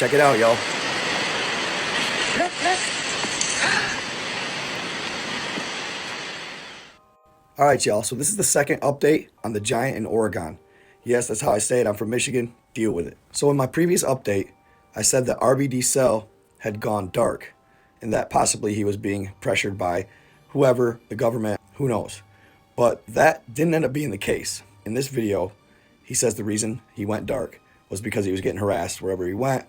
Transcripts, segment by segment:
Check it out, y'all. All right, y'all. So this is the second update on the giant in Oregon. Yes, that's how I say it. I'm from Michigan. Deal with it. So in my previous update, I said that RBD's cell had gone dark and that possibly he was being pressured by whoever, the government, who knows. But that didn't end up being the case. In this video, he says the reason he went dark was because he was getting harassed wherever he went,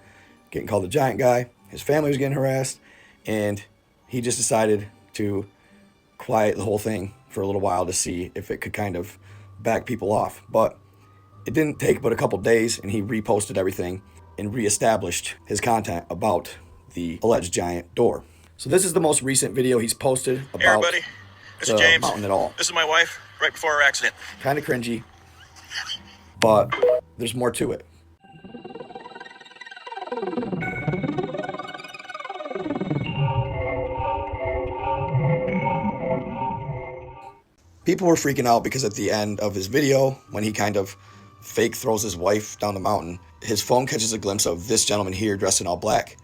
getting called the giant guy. His family was getting harassed, and he just decided to quiet the whole thing for a little while to see if it could kind of back people off. But it didn't take but a couple days, and he reposted everything and reestablished his content about the alleged giant door. So this is the most recent video he's posted about hey everybody, this is James. Mountain at all. This is my wife right before her accident. Kind of cringy, but there's more to it. People were freaking out because at the end of his video, when he kind of fake throws his wife down the mountain, his phone catches a glimpse of this gentleman here dressed in all black.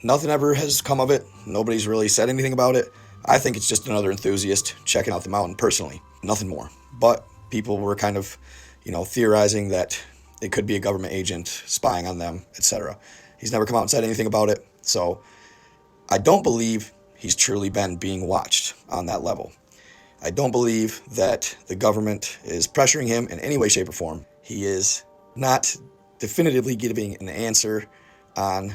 Nothing ever has come of it. Nobody's really said anything about it. I think it's just another enthusiast checking out the mountain personally. Nothing more. But people were kind of, theorizing that it could be a government agent spying on them, etc. He's never come out and said anything about it. So I don't believe he's truly been being watched on that level. I don't believe that the government is pressuring him in any way, shape, or form. He is not definitively giving an answer on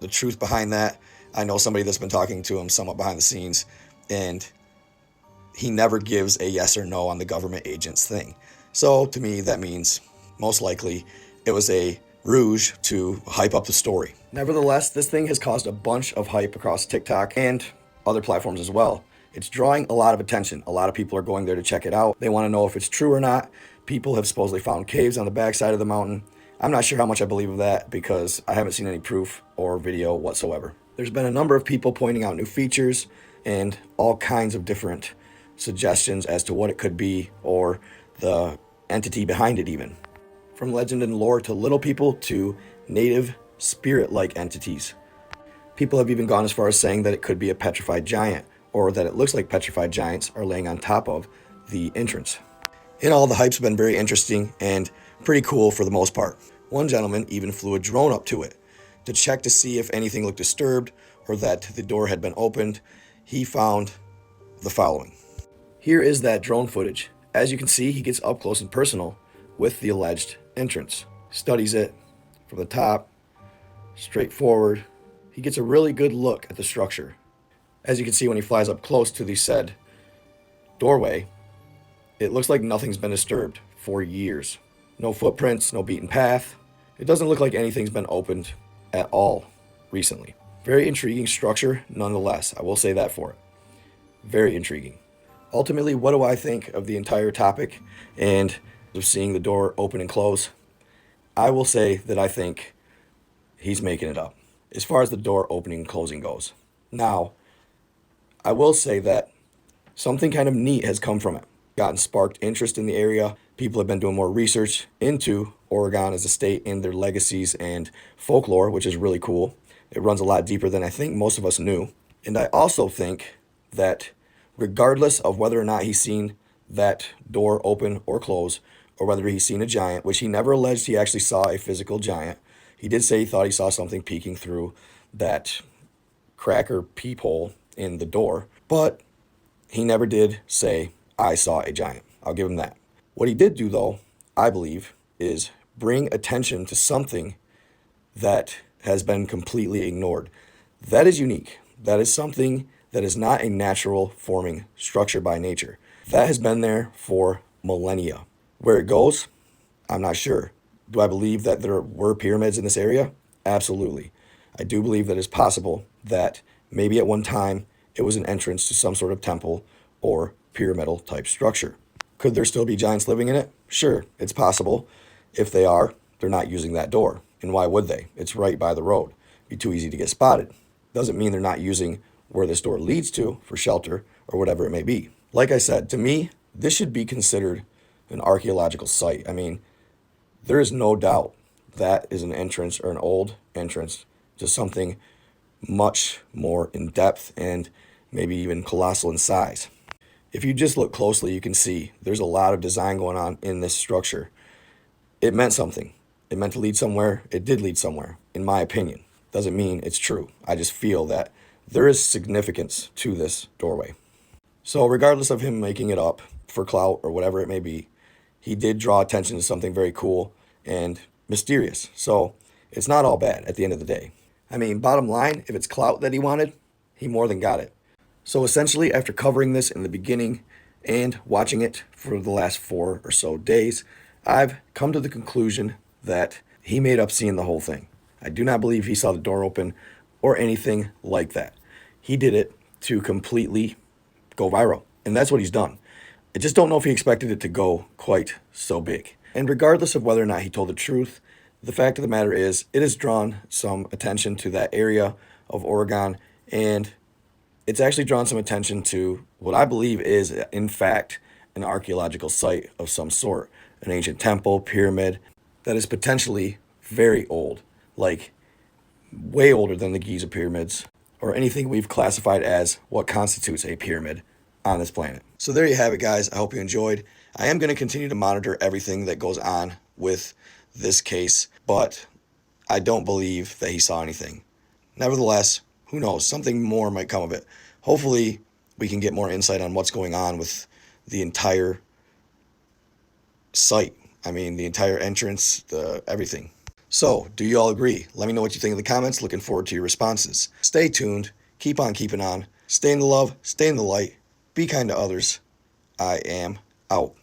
the truth behind that. I know somebody that's been talking to him somewhat behind the scenes, and he never gives a yes or no on the government agents thing. So to me, that means most likely it was a ruse to hype up the story. Nevertheless, this thing has caused a bunch of hype across TikTok and other platforms as well. It's drawing a lot of attention. A lot of people are going there to check it out. They want to know if it's true or not. People have supposedly found caves on the backside of the mountain. I'm not sure how much I believe of that because I haven't seen any proof or video whatsoever. There's been a number of people pointing out new features and all kinds of different suggestions as to what it could be or the entity behind it even. From legend and lore to little people to native spirit-like entities. People have even gone as far as saying that it could be a petrified giant, or that it looks like petrified giants are laying on top of the entrance. In all, the hype's been very interesting and pretty cool for the most part. One gentleman even flew a drone up to it to check to see if anything looked disturbed or that the door had been opened. He found the following. Here is that drone footage. As you can see, he gets up close and personal with the alleged entrance. Studies it from the top, straight forward. He gets a really good look at the structure. As you can see when he flies up close to the said doorway, it looks like nothing's been disturbed for years. No footprints, no beaten path. It doesn't look like anything's been opened at all recently. Very intriguing structure nonetheless. I will say that for it. Very intriguing. Ultimately, what do I think of the entire topic and of seeing the door open and close? I will say that I think he's making it up as far as the door opening and closing goes. Now, I will say that something kind of neat has come from it. Gotten sparked interest in the area. People have been doing more research into Oregon as a state and their legacies and folklore, which is really cool. It runs a lot deeper than I think most of us knew. And I also think that regardless of whether or not he's seen that door open or close, or whether he's seen a giant, which he never alleged he actually saw a physical giant, he did say he thought he saw something peeking through that crack or peephole in the door, but he never did say, I saw a giant. I'll give him that. What he did do, though, I believe, is bring attention to something that has been completely ignored. That is unique. That is something that is not a natural forming structure by nature. That has been there for millennia. Where it goes, I'm not sure. Do I believe that there were pyramids in this area? Absolutely. I do believe that it's possible that maybe at one time it was an entrance to some sort of temple or pyramidal type structure. Could there still be giants living in it? Sure, it's possible. If they are, they're not using that door. And why would they? It's right by the road. Be too easy to get spotted. Doesn't mean they're not using where this door leads to for shelter or whatever it may be. Like I said, to me, this should be considered an archaeological site. I mean, there is no doubt that is an entrance or an old entrance to something much more in depth and maybe even colossal in size. If you just look closely, you can see there's a lot of design going on in this structure. It meant something. It meant to lead somewhere. It did lead somewhere, in my opinion. Doesn't mean it's true. I just feel that there is significance to this doorway. So regardless of him making it up for clout or whatever it may be, he did draw attention to something very cool and mysterious. So it's not all bad at the end of the day. I mean, bottom line, if it's clout that he wanted, he more than got it. So essentially, after covering this in the beginning and watching it for the last 4 or so days, I've come to the conclusion that he made up seeing the whole thing. I do not believe he saw the door open or anything like that. He did it to completely go viral, and that's what he's done. I just don't know if he expected it to go quite so big. And regardless of whether or not he told the truth, the fact of the matter is it has drawn some attention to that area of Oregon, and it's actually drawn some attention to what I believe is, in fact, an archaeological site of some sort, an ancient temple, pyramid, that is potentially very old, like way older than the Giza pyramids, or anything we've classified as what constitutes a pyramid on this planet. So there you have it, guys. I hope you enjoyed. I am going to continue to monitor everything that goes on with this case, but I don't believe that he saw anything. Nevertheless, who knows? Something more might come of it. Hopefully, we can get more insight on what's going on with the entire site. I mean, the entire entrance, everything. So, do you all agree? Let me know what you think in the comments. Looking forward to your responses. Stay tuned. Keep on keeping on. Stay in the love. Stay in the light. Be kind to others. I am out.